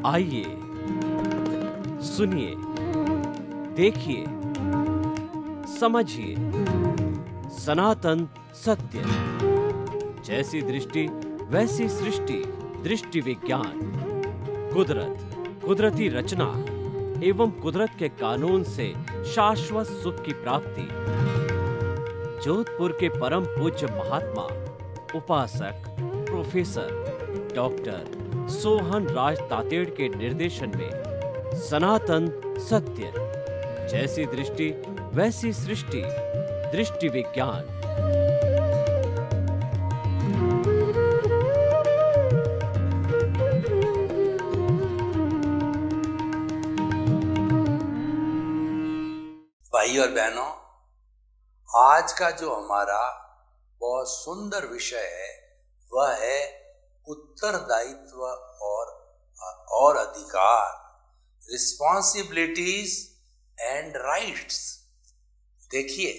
आइए, सुनिए, देखिए, समझिए सनातन सत्य। जैसी दृष्टि वैसी सृष्टि, दृष्टि विज्ञान। कुदरत, कुदरती रचना एवं कुदरत के कानून से शाश्वत सुख की प्राप्ति। जोधपुर के परम पूज्य महात्मा उपासक प्रोफेसर डॉक्टर सोहन राज तातेड़ के निर्देशन में सनातन सत्य। जैसी दृष्टि वैसी सृष्टि, दृष्टि विज्ञान। भाई और बहनों, आज का जो हमारा बहुत सुंदर विषय है वह है उत्तरदायित्व और अधिकार, रिस्पॉन्सिबिलिटीज एंड राइट्स। देखिए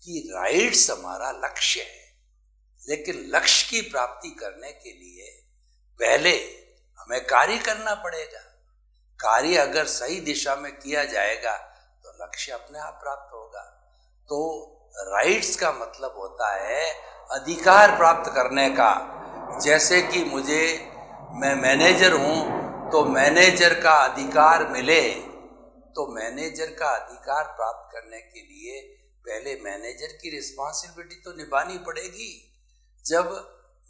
कि राइट्स हमारा लक्ष्य है, लेकिन लक्ष्य की प्राप्ति करने के लिए पहले हमें कार्य करना पड़ेगा। कार्य अगर सही दिशा में किया जाएगा तो लक्ष्य अपने आप प्राप्त होगा। तो राइट्स का मतलब होता है अधिकार प्राप्त करने का। जैसे कि मैं मैनेजर हूं तो मैनेजर का अधिकार मिले, तो मैनेजर का अधिकार प्राप्त करने के लिए पहले मैनेजर की रिस्पॉन्सिबिलिटी तो निभानी पड़ेगी। जब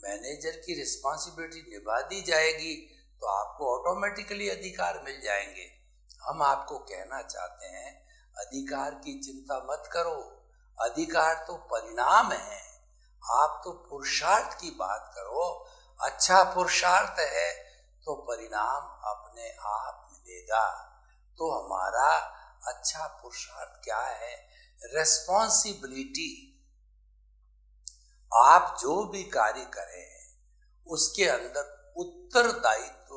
मैनेजर की रिस्पॉन्सिबिलिटी निभा दी जाएगी तो आपको ऑटोमेटिकली अधिकार मिल जाएंगे। हम आपको कहना चाहते हैं, अधिकार की चिंता मत करो, अधिकार तो परिणाम है। आप तो पुरुषार्थ की बात करो। अच्छा पुरुषार्थ है तो परिणाम अपने आप मिलेगा। तो हमारा अच्छा पुरुषार्थ क्या है? रेस्पॉन्सिबिलिटी। आप जो भी कार्य करें उसके अंदर उत्तरदायित्व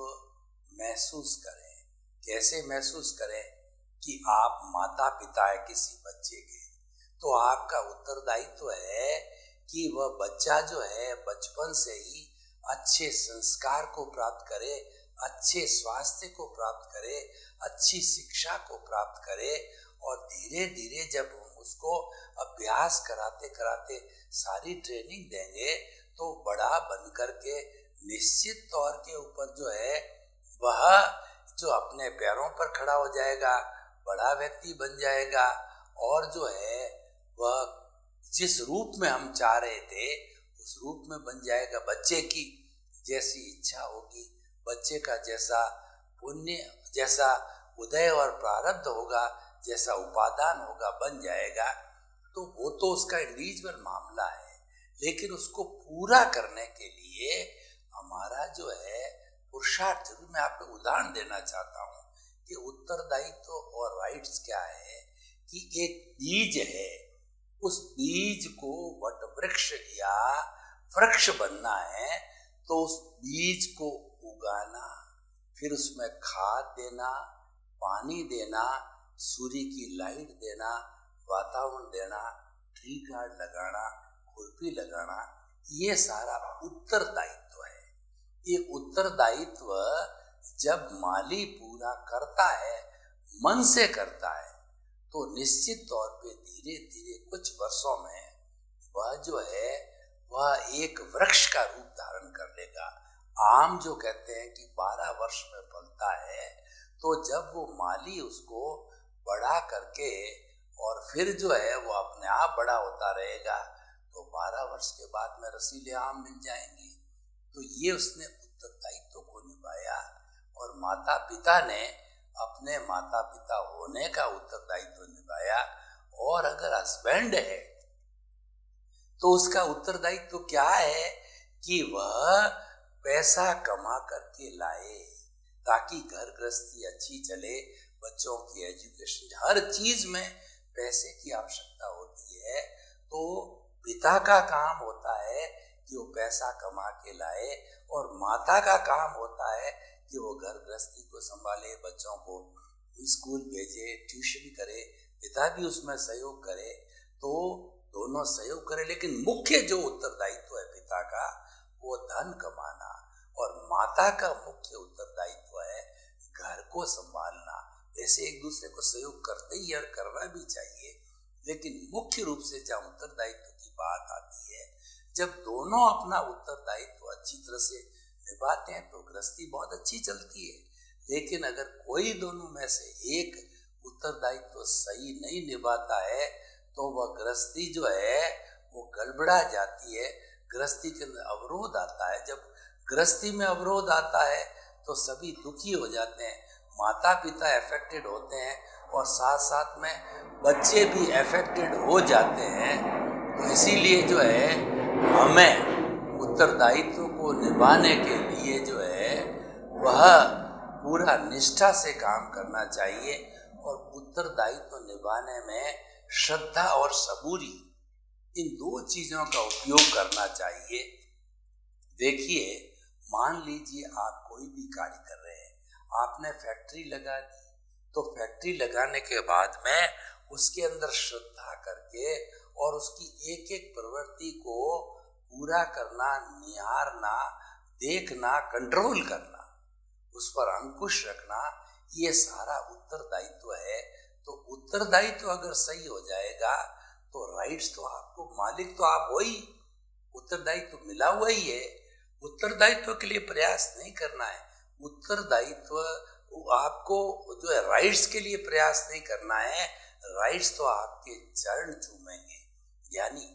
महसूस करें। कैसे महसूस करें? कि आप माता पिता है किसी बच्चे के, तो आपका उत्तरदायित्व है कि वह बच्चा जो है बचपन से ही अच्छे संस्कार को प्राप्त करे, अच्छे स्वास्थ्य को प्राप्त करे, अच्छी शिक्षा को प्राप्त करे, और धीरे धीरे जब हम उसको अभ्यास कराते कराते सारी ट्रेनिंग देंगे तो बड़ा बनकर के निश्चित तौर के ऊपर जो है वह जो अपने पैरों पर खड़ा हो जाएगा, बड़ा व्यक्ति बन जाएगा, और जो है वह जिस रूप में हम चाह रहे थे उस रूप में बन जाएगा। बच्चे की जैसी इच्छा होगी, बच्चे का जैसा पुण्य, जैसा उदय और प्रारब्ध होगा, जैसा उपादान होगा, बन जाएगा। तो वो तो उसका इंडिविजुअल मामला है, लेकिन उसको पूरा करने के लिए हमारा जो है पुरुषार्थ। जरूर मैं आपको उदाहरण देना चाहता हूँ कि उत्तरदायित्व और राइट्स क्या है। कि एक बीज है, उस बीज को वट वृक्ष या वृक्ष बनना है तो उस बीज को उगाना, फिर उसमें खाद देना, पानी देना, सूर्य की लाइट देना, वातावरण देना, ट्री गार्ड लगाना, खुरपी लगाना, ये सारा उत्तरदायित्व है। ये उत्तरदायित्व जब माली पूरा करता है, मन से करता है, तो निश्चित तौर पे धीरे धीरे कुछ वर्षों में वह जो है वह एक वृक्ष का रूप धारण कर लेगा। आम जो कहते हैं कि 12 वर्ष में फलता है, तो जब वो माली उसको बड़ा करके और फिर जो है वो अपने आप बड़ा होता रहेगा, तो 12 वर्ष के बाद में रसीले आम मिल जाएंगे। तो ये उसने उत्तरदायित्व को निभाया। और माता पिता ने अपने माता पिता होने का उत्तरदायित्व निभाया। और अगर हस्बैंड है तो उसका उत्तरदायित्व क्या है? कि वह पैसा कमा करके लाए ताकि घर गृहस्थी अच्छी चले, बच्चों की एजुकेशन, हर चीज में पैसे की आवश्यकता होती है। तो पिता का काम होता है कि वो पैसा कमा के लाए, और माता का काम होता है कि वो घर गृहस्थी को संभाले, बच्चों को स्कूल भेजे, ट्यूशन करे, पिता भी उसमें सहयोग करे। तो दोनों सहयोग करे, लेकिन मुख्य जो उत्तरदायित्व है पिता का वो धन कमाना, और माता का मुख्य उत्तरदायित्व है घर को संभालना, वैसे एक दूसरे को सहयोग करते ही और करना भी चाहिए, लेकिन मुख्य रूप से जब उत्तरदायित्व की बात आती है, जब दोनों अपना उत्तरदायित्व अच्छी तरह से निभाते हैं तो गृहस्थी बहुत अच्छी चलती है। लेकिन अगर कोई दोनों में से एक उत्तरदायित्व सही नहीं निभाता है तो वह गृहस्थी जो है वो गड़बड़ा जाती है, गृहस्थी के अंदर अवरोध आता है। जब गृहस्थी में अवरोध आता है तो सभी दुखी हो जाते हैं, माता पिता अफेक्टेड होते हैं और साथ साथ में बच्चे भी अफेक्टेड हो जाते हैं। तो इसीलिए जो है हमें उत्तरदायित्व को निभाने के लिए जो है वह पूरा निष्ठा से काम करना चाहिए और उत्तरदायित्व निभाने में श्रद्धा और सबूरी, इन दो चीजों का उपयोग करना चाहिए। देखिए, मान लीजिए आप कोई भी कार्य कर रहे हैं, आपने फैक्ट्री लगा दी, तो फैक्ट्री लगाने के बाद में उसके अंदर श्रद्धा करके और उसकी एक एक प्रवृत्ति को पूरा करना, निहारना, देखना, कंट्रोल करना, उस पर अंकुश रखना, ये सारा उत्तरदायित्व है। तो उत्तरदायित्व अगर सही हो जाएगा तो राइट्स तो आपको, मालिक तो आप हो ही, उत्तरदायित्व मिला हुआ ही है। उत्तरदायित्व के लिए प्रयास नहीं करना है, उत्तरदायित्व आपको जो है राइट्स के लिए प्रयास नहीं करना है, राइट्स तो आपके चरण चूमेंगे। यानी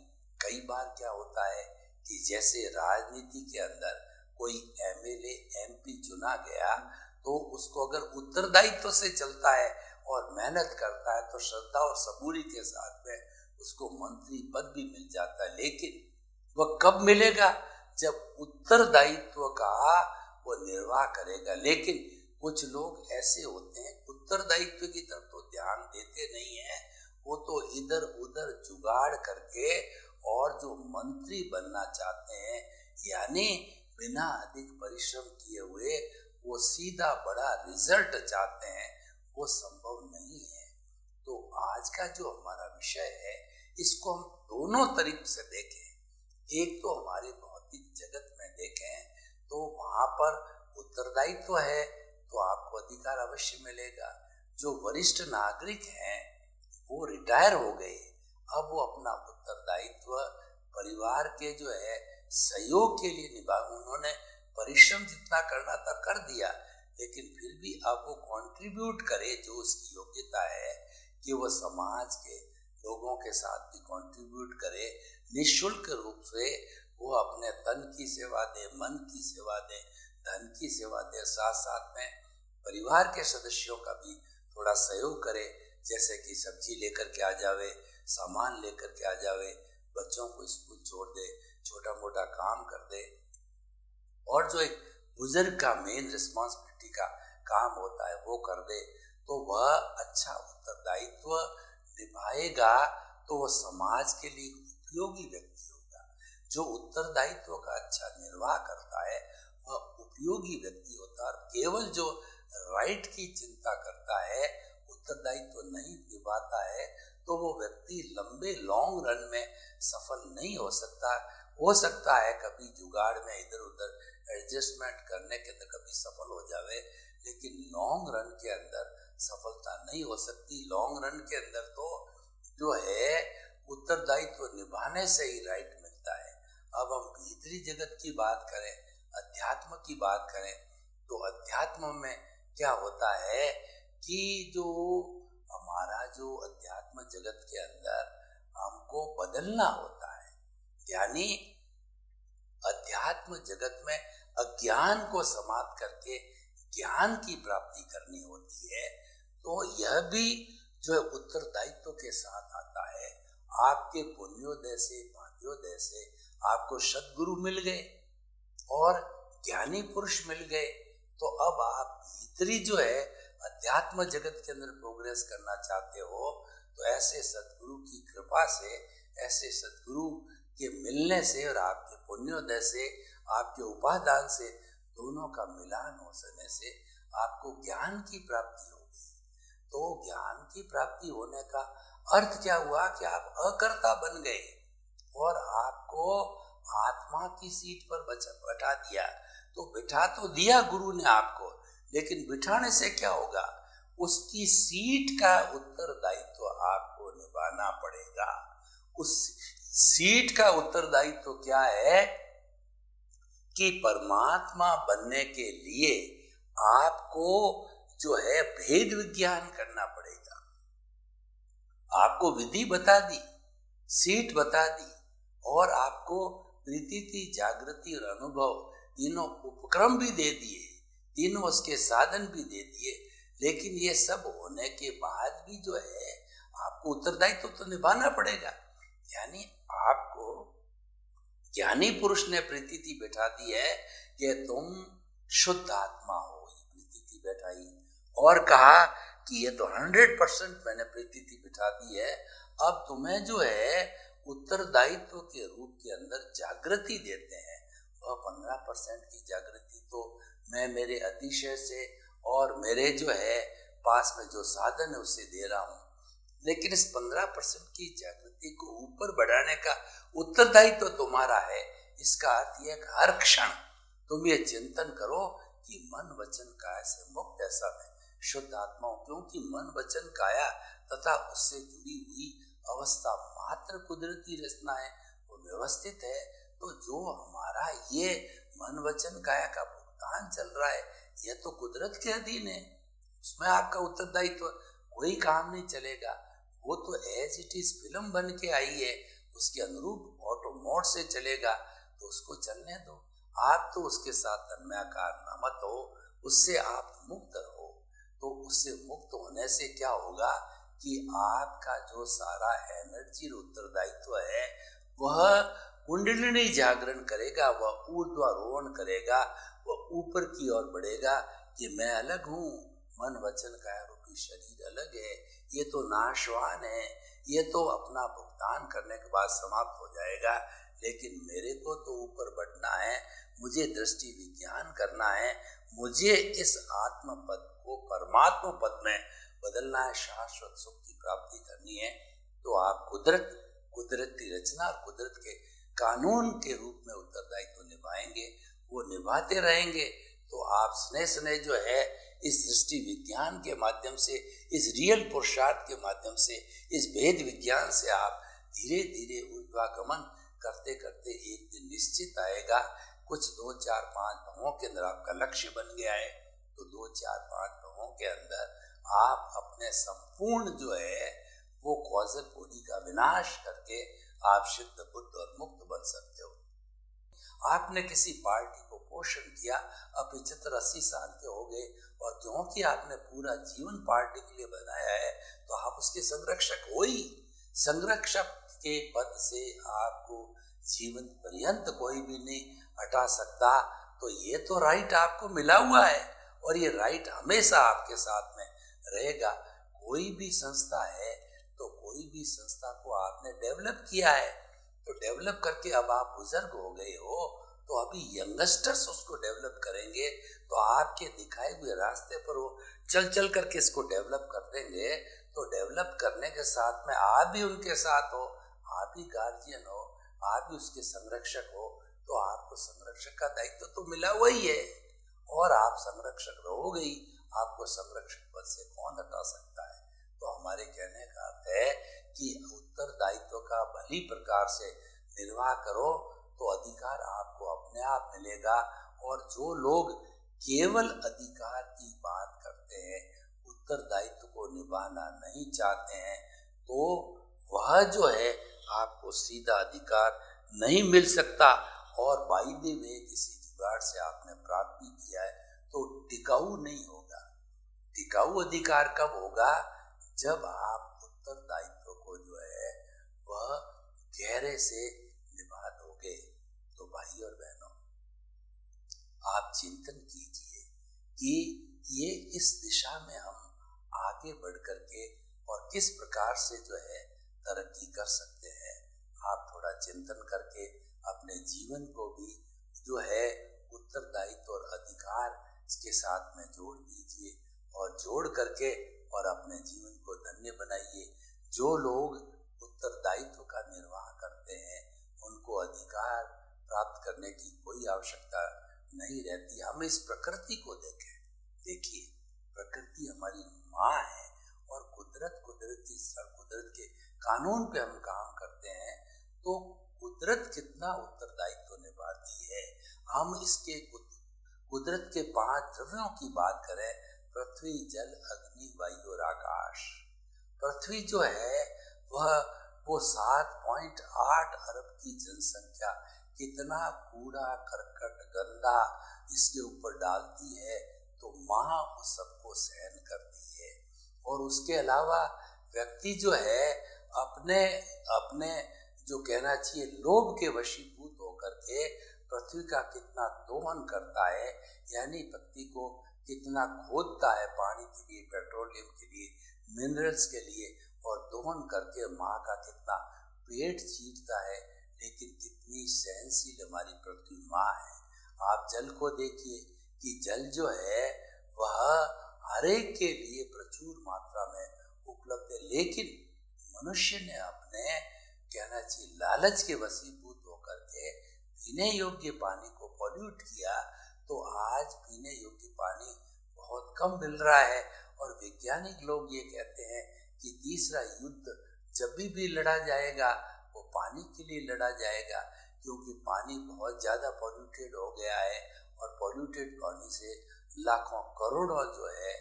कई बार क्या होता है कि जैसे राजनीति के अंदर कोई एमएलए एमपी चुना गया तो उसको अगर उत्तरदायित्व से चलता है और मेहनत करता है तो श्रद्धा और सबूरी के साथ में उसको मंत्री पद भी मिल जाता है। लेकिन वह कब मिलेगा? जब उत्तरदायित्व का वो निर्वाह करेगा। लेकिन कुछ लोग ऐसे होते हैं उत्तरदायित्व की तरफ तो ध्यान देते नहीं है, वो तो इधर उधर जुगाड़ करके और जो मंत्री बनना चाहते हैं, यानी बिना अधिक परिश्रम किए हुए वो सीधा बड़ा रिजल्ट चाहते हैं, वो संभव नहीं है। तो आज का जो हमारा विषय है इसको हम दोनों तरीके से देखें। एक तो हमारे भौतिक जगत में देखें तो वहां पर उत्तरदायित्व है तो आपको अधिकार अवश्य मिलेगा। जो वरिष्ठ नागरिक हैं वो रिटायर हो गए, अब वो अपना उत्तरदायित्व परिवार के जो है सहयोग के लिए निभा, उन्होंने परिश्रम जितना करना था कर दिया, लेकिन फिर भी अब वो कंट्रीब्यूट करे, जो उसकी योग्यता है कि वो समाज के लोगों के साथ भी कंट्रीब्यूट करे, निःशुल्क रूप से वो अपने तन की सेवा दे, मन की सेवा दे, धन की सेवा दे, साथ साथ में परिवार के सदस्यों का भी थोड़ा सहयोग करे, जैसे कि सब्जी लेकर के आ जावे, सामान लेकर के आ जावे, बच्चों को स्कूल छोड़ दे, छोटा मोटा काम कर दे। और जो एक बुजुर्ग का मेन रिस्पॉन्सिबिलिटी का काम होता है वो कर दे, तो वह अच्छा उत्तरदायित्व निभाएगा, तो वह समाज के लिए उपयोगी व्यक्ति होगा। जो उत्तरदायित्व का अच्छा निर्वाह करता है वह उपयोगी व्यक्ति होता है। और केवल जो राइट की चिंता करता है, उत्तरदायित्व नहीं निभाता है, तो वो व्यक्ति लंबे लॉन्ग रन में सफल नहीं हो सकता। हो सकता है कभी जुगाड़ में इधर उधर एडजस्टमेंट करने के अंदर कभी सफल हो जावे, लेकिन लॉन्ग रन के अंदर सफलता नहीं हो सकती। लॉन्ग रन के अंदर तो जो है उत्तरदायित्व निभाने से ही राइट मिलता है। अब हम भीतरी जगत की बात करें, अध्यात्म की बात करें, तो अध्यात्म में क्या होता है कि जो हमारा जो अध्यात्म जगत के अंदर हमको बदलना होता है, यानी अध्यात्म जगत में अज्ञान को समाप्त करके ज्ञान की प्राप्ति करनी होती है। तो यह भी जो है उत्तरदायित्व के साथ आता है। आपके पुण्योदय से भाग्योदय से आपको सद्गुरु मिल गए और ज्ञानी पुरुष मिल गए, तो अब आप भीतरी जो है अध्यात्म जगत के अंदर प्रोग्रेस करना चाहते हो, तो ऐसे सद्गुरु की कृपा से, ऐसे सद्गुरु के मिलने से और आपके पुण्योदय से, आपके उपादान से, दोनों का मिलान हो जाने से आपको ज्ञान की प्राप्ति होगी। तो ज्ञान की प्राप्ति होने का अर्थ क्या हुआ कि आप अकर्ता बन गए और आपको आत्मा की सीट पर बैठा दिया। तो बैठा तो दिया गुरु ने आपको, लेकिन बिठाने से क्या होगा, उसकी सीट का उत्तरदायित्व आपको निभाना पड़ेगा। उस सीट का उत्तरदायित्व क्या है कि परमात्मा बनने के लिए आपको जो है भेद विज्ञान करना पड़ेगा। आपको विधि बता दी, सीट बता दी, और आपको प्रीति, जागृति और अनुभव तीनों उपक्रम भी दे दिए, तीनों उसके साधन भी दे दिए। लेकिन ये सब होने के बाद भी जो है आपको उत्तरदायित्व तो निभाना पड़ेगा। यानी आपको ज्ञानी पुरुष ने प्रीति बैठा दी है कि तुम शुद्ध आत्मा हो, ये प्रीति बैठाई, और कहा कि ये तो 100% मैंने प्रीति बिठा दी है, अब तुम्हें जो है उत्तरदायित्व के रूप के अंदर जागृति देते हैं। वह 15% की जागृति तो मैं मेरे अतिशय से और मेरे जो है पास में जो साधन है उससे दे रहा हूं, लेकिन इस 15% की जागृति को ऊपर बढ़ाने का उत्तरदायित्व तो तुम्हारा है। इसका अर्थ यह हर क्षण तुम ये चिंतन करो कि मन वचन काया से मुक्त ऐसा मैं शुद्ध आत्मा हूं, क्योंकि मन वचन काया तथा उससे जुड़ी हुई अवस्था मात्र कुदरती रचना है, वो व्यवस्थित है। तो जो हमारा ये मन वचन काया का भुगतान चल रहा है, यह तो कुदरत के अधीन है, उसमें आपका उत्तरदायित्व कोई काम नहीं चलेगा। वो तो एज इट इज फिल्म बन के आई है, उसके अनुरूप ऑटो मोड से चलेगा, तो उसको चलने दो। आप तो उसके साथ तन्मयाकार मत हो, उससे आप मुक्त रहो। तो उससे मुक्त होने से क्या होगा कि आपका जो सारा एनर्जी उत्तरदायित्व है वह कुंडलिनी जागरण करेगा, वह ऊर्ध्वारोहण करेगा, वह ऊपर की ओर बढ़ेगा कि मैं अलग हूँ, मन वचन काया रूपी शरीर अलग है, ये तो नाशवान है, ये तो अपना भुगतान करने के बाद समाप्त हो जाएगा, लेकिन मेरे को तो ऊपर बढ़ना है, मुझे दृष्टि विज्ञान करना है, मुझे इस आत्म पद को परमात्मा पद में बदलना है, शाश्वत सुख की प्राप्ति करनी है। तो आप कुदरती रचना और कुदरत के कानून के रूप में उत्तरदायित्व निभाएंगे, वो निभाते रहेंगे, तो आप स्नेह स्नेह जो है इस दृष्टि विज्ञान के माध्यम से, इस रियल पुरुषार्थ के माध्यम से, इस भेद विज्ञान से आप धीरे धीरे ऊर्ध्वागमन करते करते एक दिन निश्चित आएगा। कुछ 2, 4, 5 भावों के अंदर आपका लक्ष्य बन गया है, तो 2, 4, 5 भावों के अंदर आप अपने संपूर्ण जो है वो कॉजल बॉडी का विनाश करके आप शुद्ध बुद्ध और मुक्त बन सकते हो। आपने किसी पार्टी को पोषण किया, अब 75-80 साल के हो गए, और क्योंकि आपने पूरा जीवन पार्टी के लिए बनाया है, तो आप उसके संरक्षक हो ही। संरक्षक के पद से आपको जीवन पर्यंत कोई भी नहीं हटा सकता। तो ये तो राइट आपको मिला हुआ है, और ये राइट हमेशा आपके साथ में रहेगा। कोई भी संस्था है तो कोई भी संस्था को आपने डेवलप किया है, तो डेवलप करके अब आप बुजुर्ग हो गए हो, तो अभी यंगस्टर्स उसको डेवलप करेंगे, तो आपके दिखाए हुए रास्ते पर वो चल करके इसको डेवलप कर देंगे। तो डेवलप करने के साथ में आप भी उनके साथ हो, आप ही गार्जियन हो, आप भी उसके संरक्षक हो, तो आपको संरक्षक का दायित्व तो मिला हुआ ही है, और आप संरक्षक रहोगे ही, आपको संरक्षक पद से कौन हटा सकता है। तो हमारे कहने का अर्थ है कि उत्तरदायित्व का भली प्रकार से निर्वाह करो, तो अधिकार आपको अपने आप मिलेगा। और जो लोग केवल अधिकार की बात करते हैं, उत्तरदायित्व को निभाना नहीं चाहते हैं, तो वह जो है आपको सीधा अधिकार नहीं मिल सकता। और बाई द वे किसी जुगाड़ से आपने प्राप्त भी किया है तो टिकाऊ नहीं होगा। टिकाऊ अधिकार कब होगा, जब आप उत्तरदायित्व को जो है वह गहरे से निभा दोगे। तो भाई और बहनों, आप चिंतन कीजिए कि ये इस दिशा में हम आगे बढ़ करके और किस प्रकार से जो है तरक्की कर सकते हैं। आप थोड़ा चिंतन करके अपने जीवन को भी जो है उत्तरदायित्व और अधिकार के साथ में जोड़ दीजिए, और जोड़ करके और अपने जीवन को धन्य बनाइए। जो लोग उत्तरदायित्व का निर्वाह करते हैं, उनको अधिकार प्राप्त करने की कोई आवश्यकता नहीं रहती। हम इस प्रकृति को देखें, देखिए, प्रकृति हमारी माँ है और कुदरत के कानून पे हम काम करते हैं, तो कुदरत कितना उत्तरदायित्व निभाती है। हम इसके कुदरत के 5 द्रव्यों की बात करें, पृथ्वी, जल, अग्नि, वायु और आकाश। पृथ्वी जो है वो 7.8 अरब की जनसंख्या कितना कूड़ा करकट गंदा इसके ऊपर डालती है, तो माँ उस सबको सहन करती है। और उसके अलावा व्यक्ति जो है अपने जो कहना चाहिए लोभ के वशीभूत होकर के पृथ्वी का कितना दोहन करता है, यानी पृथ्वी को कितना खोदता है पानी के लिए, पेट्रोलियम के लिए, मिनरल्स के लिए, और दोहन करके माँ का कितना पेट चीरता है। लेकिन कितनी सहनशील हमारी पृथ्वी माँ है। आप जल को देखिए कि जल जो है वह हर एक के लिए प्रचुर मात्रा में उपलब्ध है, लेकिन मनुष्य ने अपने कहना चाहिए लालच के वशीभूत होकर के पीने योग्य पानी को पॉल्यूट किया, तो आज पीने योग्य पानी बहुत कम मिल रहा है। और वैज्ञानिक लोग ये कहते हैं कि तीसरा युद्ध जब भी लड़ा जाएगा वो पानी के लिए लड़ा जाएगा, क्योंकि पानी बहुत ज्यादा पॉल्यूटेड हो गया है। और पॉल्यूटेड पानी से लाखों करोड़ों जो है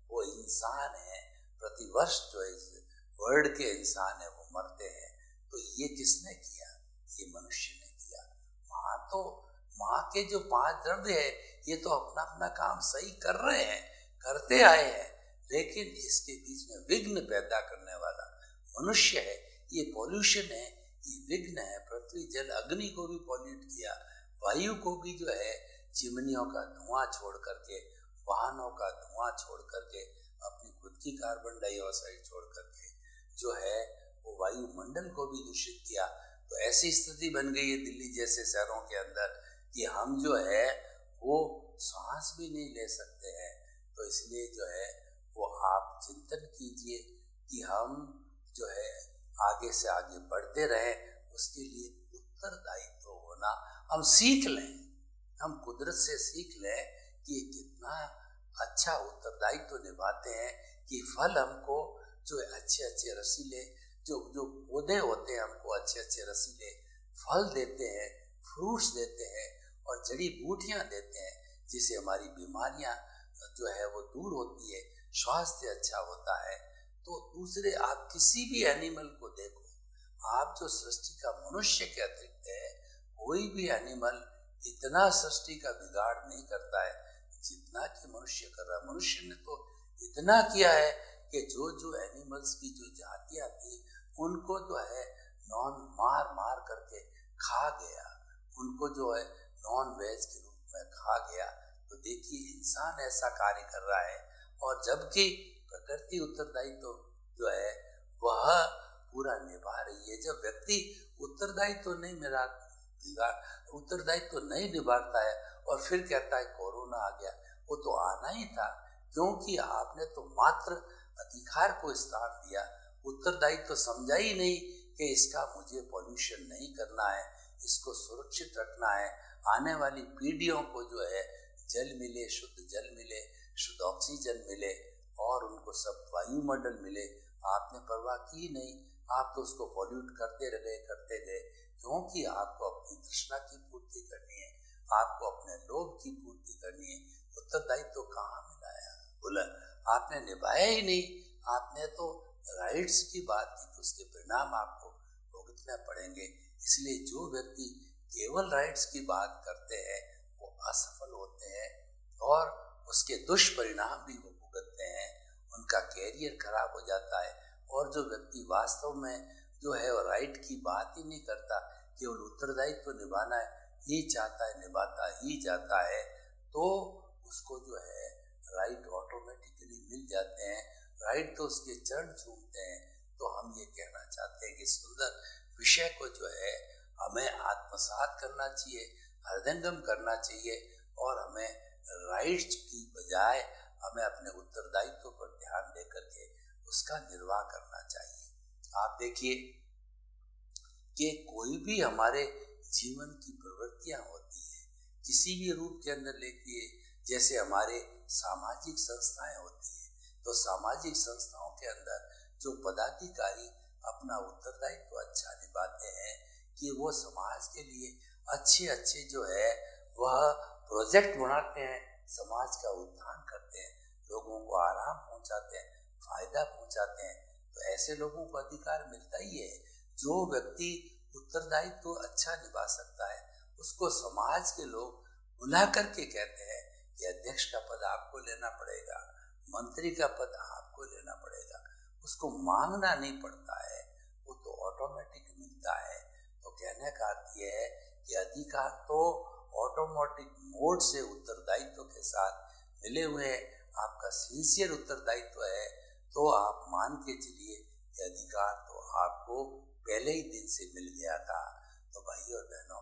वो इंसान है, प्रतिवर्ष जो इस वर्ल्ड के इंसान है वो मरते हैं। तो ये किसने किया? ये मनुष्य ने किया। माँ के जो 5 द्रव्य है ये तो अपना अपना काम सही कर रहे हैं, करते आए हैं, लेकिन इसके बीच में विघ्न पैदा करने वाला मनुष्य है। ये पॉल्यूशन है, ये विघ्न है। पृथ्वी, जल, अग्नि को भी पॉल्यूट किया, वायु को भी जो है चिमनियों का धुआं छोड़ करके, वाहनों का धुआं छोड़ करके, अपनी खुद की कार्बन डाइऑक्साइड छोड़ करके जो है वो वायुमंडल को भी दूषित किया। तो ऐसी स्थिति बन गई है दिल्ली जैसे शहरों के अंदर कि हम जो है वो सांस भी नहीं ले सकते हैं। तो इसलिए जो है वो आप चिंतन कीजिए कि हम जो है आगे से आगे बढ़ते रहें, उसके लिए उत्तरदायित्व होना हम सीख लें, हम कुदरत से सीख लें कि कितना अच्छा उत्तरदायित्व निभाते हैं कि फल हमको जो अच्छे रसीले जो पौधे होते हैं हमको अच्छे रसीले फल देते हैं, फ्रूट्स देते हैं और जड़ी बूटियां देते हैं, जिससे हमारी बीमारियां जो है वो दूर होती है, स्वास्थ्य अच्छा होता है। तो दूसरे आप किसी भी एनिमल को देखो, आप जो सृष्टि का मनुष्य के अतिरिक्त है, कोई भी एनिमल इतना सृष्टि का बिगाड़ नहीं करता है जितना कि मनुष्य कर रहा है। मनुष्य ने तो इतना किया है कि जो एनिमल्स की जो जातियां थी उनको जो है मार करके खा गया, उनको जो है नॉन वेज के रूप में खा गया। तो देखिए इंसान ऐसा कार्य कर रहा है, और जबकि प्रकृति उत्तरदायित्व जो है वह पूरा निभा रही है। जब व्यक्ति उत्तरदायित्व नहीं निभाता है और फिर कहता है कोरोना आ गया, वो तो आना ही था, क्योंकि आपने तो मात्र अधिकार को स्थान दिया, उत्तरदायित्व तो समझा ही नहीं कि इसका मुझे पॉल्यूशन नहीं करना है, इसको सुरक्षित रखना है, आने वाली पीढ़ियों को जो है जल मिले, शुद्ध ऑक्सीजन मिले और उनको सब वायुमंडल मिले। आपने परवाह की नहीं, आप तो उसको पॉल्यूट करते गए, क्योंकि आपको अपनी तृष्णा की पूर्ति करनी है, आपको अपने लोभ की पूर्ति करनी है। उत्तरदायित्व तो कहाँ मिलाया, बोला आपने निभाया ही नहीं। आपने तो राइट्स की बात की, तो उसके परिणाम आपको भुगतने पड़ेंगे। इसलिए जो व्यक्ति केवल राइट्स की बात करते हैं वो असफल होते हैं और उसके दुष्परिणाम भी वो भुगतते हैं, उनका कैरियर खराब हो जाता है। और जो व्यक्ति वास्तव में जो है वो राइट की बात ही नहीं करता, केवल उत्तरदायित्व निभाना ही चाहता है, निभाता ही जाता है, तो उसको जो है राइट ऑटोमेटिकली मिल जाते हैं, राइट तो उसके चरण छूमते हैं। तो हम ये कहना चाहते हैं कि सुंदर विषय को जो है हमें आत्मसात करना चाहिए, हृदयंगम करना चाहिए, और हमें राइट्स की बजाय हमें अपने उत्तरदायित्व पर ध्यान देकर के उसका निर्वाह करना चाहिए। आप देखिए कि कोई भी हमारे जीवन की प्रवृत्तियां होती है, किसी भी रूप के अंदर लेती है, जैसे हमारे सामाजिक संस्थाएं होती है, तो सामाजिक संस्थाओं के अंदर जो पदाधिकारी अपना उत्तरदायित्व अच्छा निभाते हैं कि वो समाज के लिए अच्छे अच्छे जो है वह प्रोजेक्ट बनाते हैं, समाज का उत्थान करते हैं, लोगों को आराम पहुंचाते हैं, फायदा पहुंचाते हैं, तो ऐसे लोगों को अधिकार मिलता ही है। जो व्यक्ति उत्तरदायित्व अच्छा निभा सकता है उसको समाज के लोग बुला करके कहते हैं कि अध्यक्ष का पद आपको लेना पड़ेगा, मंत्री का पद आपको लेना पड़ेगा, उसको मांगना नहीं पड़ता है, वो तो ऑटोमेटिक मिलता है। तो कहने का अर्थ यह है कि अधिकार तो ऑटोमेटिक मोड से उत्तरदायित्व के साथ मिले हुए हैं। आपका सिंसियर उत्तरदायित्व है तो आप मान के चलिए कि अधिकार तो आपको पहले ही दिन से मिल गया था। तो भाइयों और बहनों,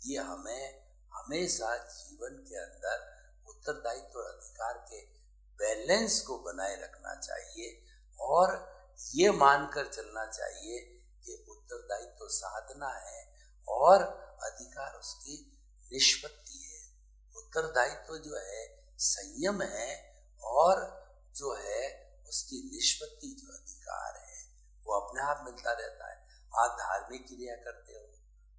ये हमें हमेशा जीवन के अंदर उत्तरदायित्व और अधिकार के बैलेंस को बनाए रखना चाहिए और ये मानकर चलना चाहिए कि उत्तरदायित्व साधना है और अधिकार उसकी निष्पत्ति है। उत्तरदायित्व जो है संयम है और जो है उसकी निष्पत्ति जो अधिकार है वो अपने आप मिलता रहता है। आप धार्मिक क्रिया करते हो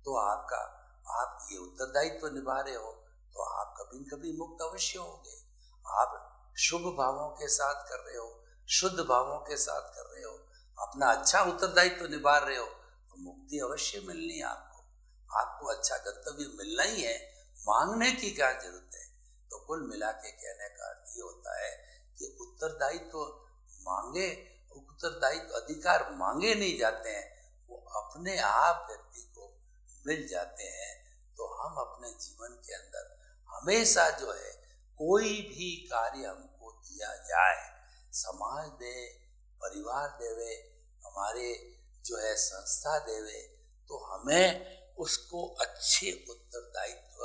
तो आप ये उत्तरदायित्व निभा रहे हो तो आप कभी न कभी मुक्त अवश्य होगे। आप शुभ भावों के साथ कर रहे हो, शुद्ध भावों के साथ कर रहे हो, अपना अच्छा उत्तरदायित्व निभा रहे हो तो मुक्ति अवश्य मिलनी है आपको अच्छा गंतव्य मिलना ही है, मांगने की क्या जरूरत है। तो कुल मिला के कहने का अर्थ ये होता है कि उत्तरदायित्व अधिकार मांगे नहीं जाते हैं, वो अपने आप व्यक्ति को मिल जाते हैं। तो हम अपने जीवन के अंदर हमेशा जो है कोई भी कार्य हमको दिया जाए, समाज दे, परिवार देवे, हमारे जो है संस्था देवे, तो हमें उसको अच्छे उत्तरदायित्व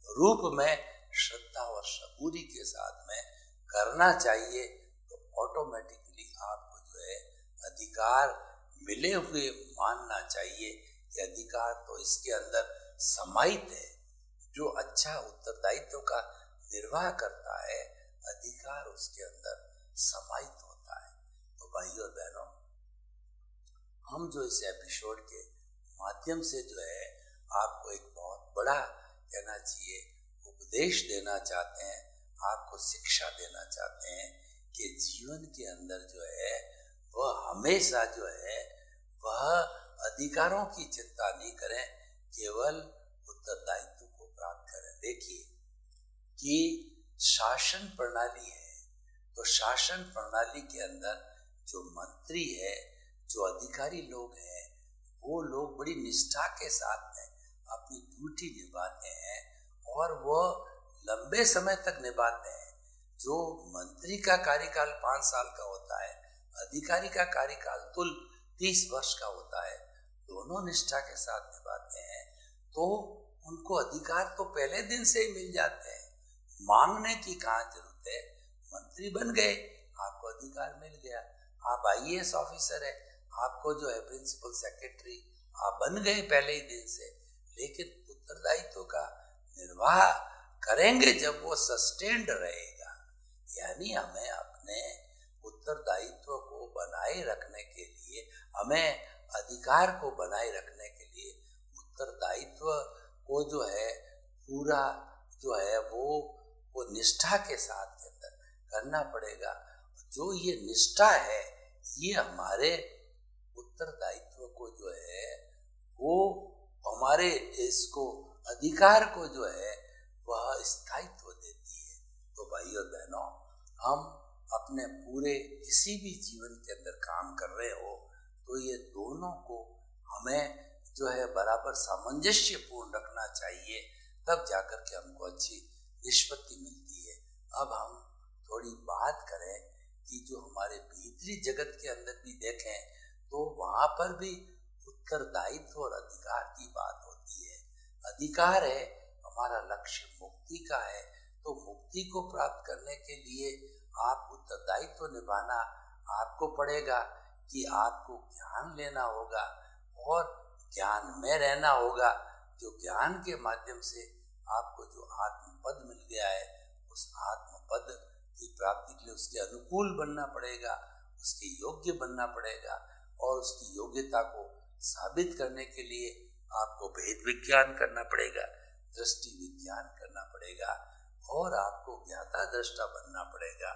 रूप में श्रद्धा और सबूरी के साथ में करना चाहिए। तो ऑटोमेटिकली आपको जो है अधिकार मिले हुए मानना चाहिए कि अधिकार तो इसके अंदर समाहित है। जो अच्छा उत्तरदायित्व का निर्वाह करता है अधिकार उसके अंदर समाहित होता है। तो भाइयों और बहनों, हम जो इस एपिसोड के माध्यम से जो है आपको एक बहुत बड़ा कहना चाहिए उपदेश देना चाहते हैं, आपको शिक्षा देना चाहते हैं कि जीवन के अंदर जो है वह हमेशा जो है वह अधिकारों की चिंता नहीं करें, केवल उत्तरदायित्व को प्राप्त करें। देखिए कि शासन प्रणाली है, तो शासन प्रणाली के अंदर जो मंत्री है, जो अधिकारी लोग हैं, वो लोग बड़ी निष्ठा के साथ में अपनी ड्यूटी निभाते हैं और वो लंबे समय तक निभाते हैं। जो मंत्री का कार्यकाल 5 साल का होता है, अधिकारी का कार्यकाल कुल 30 वर्ष का होता है, दोनों निष्ठा के साथ निभाते हैं तो उनको अधिकार तो पहले दिन से ही मिल जाते हैं, मांगने की कहाँ जरूरत है। मंत्री बन गए, आपको अधिकार मिल गया, आप IAS ऑफिसर है, आपको जो है प्रिंसिपल सेक्रेटरी आप बन गए पहले ही दिन से। लेकिन उत्तरदायित्व का निर्वाह करेंगे जब वो सस्टेन्ड रहेगा, यानी हमें अपने उत्तरदायित्व को बनाए रखने के लिए, हमें अधिकार को बनाए रखने के लिए उत्तरदायित्व को जो है पूरा जो है वो निष्ठा के साथ के अंदर करना पड़ेगा। जो ये निष्ठा है ये हमारे उत्तरदायित्व को जो है वो हमारे इसको अधिकार को जो है वह स्थायित्व देती है। तो भाई और बहनों, हम अपने पूरे किसी भी जीवन के अंदर काम कर रहे हो तो ये दोनों को हमें जो है बराबर सामंजस्य पूर्ण रखना चाहिए, तब जाकर के हमको अच्छी निष्पत्ति मिलती है। अब हम थोड़ी बात करें कि जो हमारे भीतरी जगत के अंदर भी देखें तो वहां पर भी उत्तरदायित्व और अधिकार की बात होती है। अधिकार है, हमारा लक्ष्य मुक्ति का है, तो मुक्ति को प्राप्त करने के लिए आप उत्तरदायित्व निभाना आपको पड़ेगा कि आपको ज्ञान लेना होगा और ज्ञान में रहना होगा। जो ज्ञान के माध्यम से आपको जो आत्मपद मिल गया है, उस उसकी प्राप्ति के लिए उसके अनुकूल बनना पड़ेगा, उसके योग्य बनना पड़ेगा, और उसकी योग्यता को साबित करने के लिए आपको भेद विज्ञान करना पड़ेगा, दृष्टि विज्ञान करना पड़ेगा, और आपको ज्ञाता दृष्टा बनना पड़ेगा।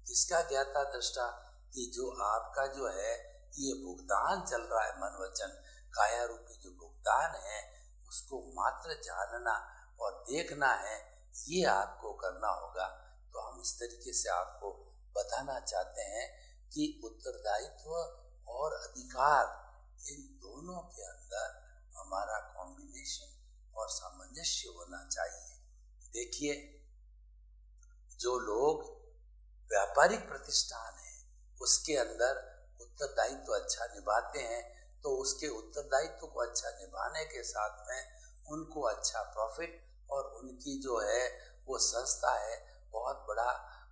किसका ज्ञाता दृष्टा? कि जो आपका जो है ये भुगतान चल रहा है, मन वचन काया रूपी जो भुगतान है, उसको मात्र जानना और देखना है, ये आपको करना होगा। तो हम इस तरीके से आपको बताना चाहते हैं कि उत्तरदायित्व और अधिकार, इन दोनों के अंदर हमारा कॉम्बिनेशन और सामंजस्य होना चाहिए। देखिए, जो लोग व्यापारिक प्रतिष्ठान है उसके अंदर उत्तरदायित्व अच्छा निभाते हैं, तो उसके उत्तरदायित्व को अच्छा निभाने के साथ में उनको अच्छा प्रॉफिट, और उनकी जो है वो संस्था है बहुत बड़ा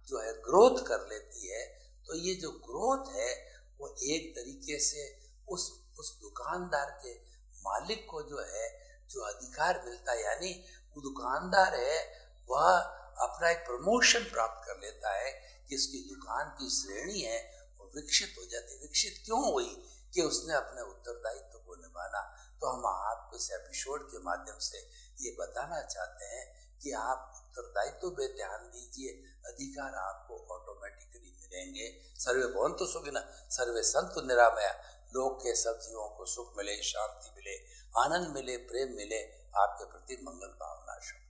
जो है ग्रोथ कर लेती है। तो ये जो ग्रोथ है वो एक तरीके से उस दुकानदार के मालिक को जो है जो अधिकार मिलता है, यानी वो दुकानदार है वह अपना एक प्रमोशन प्राप्त कर लेता है कि इसकी दुकान की श्रेणी है वो विकसित हो जाती है। विकसित क्यों हुई? कि उसने अपने उत्तरदायित्व को निभाना। तो हम आपको इस एपिसोड के माध्यम से ये बताना चाहते हैं कि आप उत्तरदायित्व पे ध्यान दीजिए, अधिकार आपको ऑटोमेटिकली मिलेंगे। सर्वे भवन्तु सुखिनः, सर्वे सन्तु निरामया, लोक के सब जीवों को सुख मिले, शांति मिले, आनंद मिले, प्रेम मिले, आपके प्रति मंगल भावना शुभ।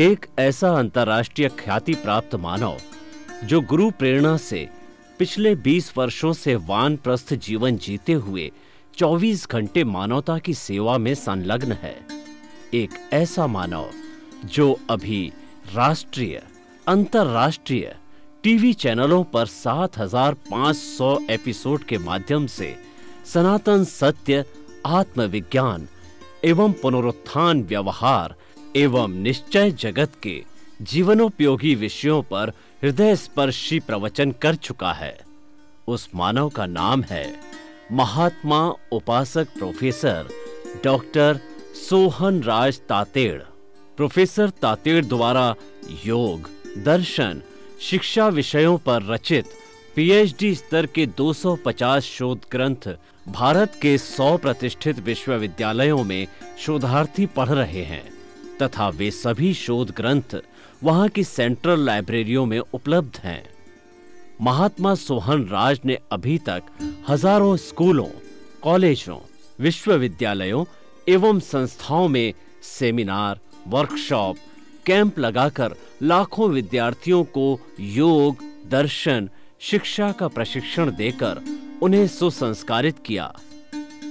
एक ऐसा अंतर्राष्ट्रीय ख्याति प्राप्त मानव जो गुरु प्रेरणा से पिछले 20 वर्षों से वानप्रस्थ जीवन जीते हुए 24 घंटे मानवता की सेवा में संलग्न है। एक ऐसा मानव जो अभी राष्ट्रीय, अंतर्राष्ट्रीय टीवी चैनलों पर 7,500 एपिसोड के माध्यम से सनातन सत्य, आत्मविज्ञान एवं पुनरुत्थान, व्यवहार एवं निश्चय जगत के जीवनोपयोगी विषयों पर हृदय स्पर्शी प्रवचन कर चुका है। उस मानव का नाम है महात्मा उपासक प्रोफेसर डॉक्टर सोहन राज तातेड़। प्रोफेसर तातेड़ द्वारा योग, दर्शन, शिक्षा विषयों पर रचित पीएचडी स्तर के 250 शोध ग्रंथ भारत के 100 प्रतिष्ठित विश्वविद्यालयों में शोधार्थी पढ़ रहे हैं तथा वे सभी शोध ग्रंथ वहां की सेंट्रल लाइब्रेरियों में उपलब्ध हैं। महात्मा सोहन राज ने अभी तक हजारों स्कूलों, कॉलेजों, विश्वविद्यालयों एवं संस्थाओं में सेमिनार, वर्कशॉप, कैंप लगाकर लाखों विद्यार्थियों को योग, दर्शन, शिक्षा का प्रशिक्षण देकर उन्हें सुसंस्कारित किया।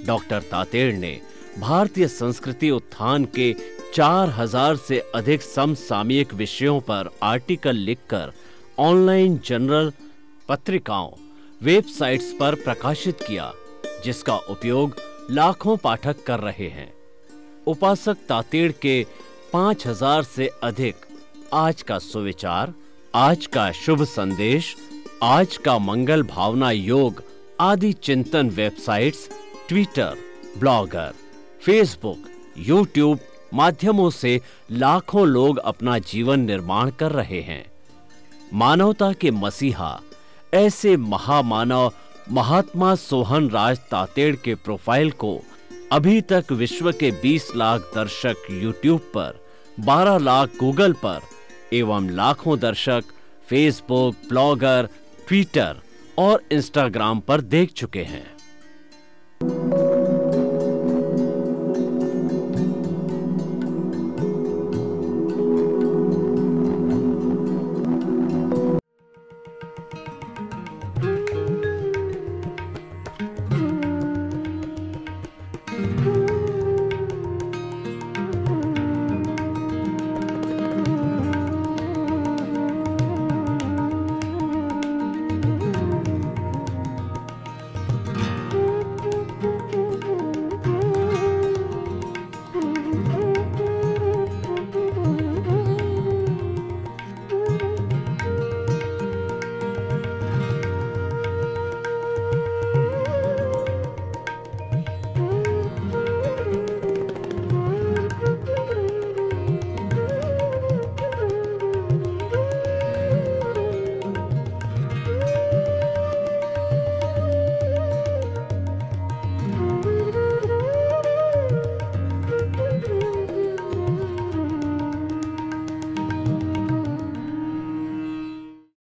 डॉक्टर तातेड़ ने भारतीय संस्कृति उत्थान के 4000 से अधिक समसामयिक विषयों पर आर्टिकल लिखकर ऑनलाइन जर्नल, पत्रिकाओं, वेबसाइट्स पर प्रकाशित किया, जिसका उपयोग लाखों पाठक कर रहे हैं। उपासक तातेड़ के 5000 से अधिक आज का सुविचार, आज का शुभ संदेश, आज का मंगल भावना योग आदि चिंतन websites, Twitter, blogger, Facebook, YouTube माध्यमों से लाखों लोग अपना जीवन निर्माण कर रहे हैं। मानवता के मसीहा ऐसे महामानव महात्मा सोहन राज तातेड़ के प्रोफाइल को अभी तक विश्व के 20 लाख दर्शक यूट्यूब पर, 12 लाख गूगल पर एवं लाखों दर्शक फेसबुक, ब्लॉगर, ट्विटर और इंस्टाग्राम पर देख चुके हैं।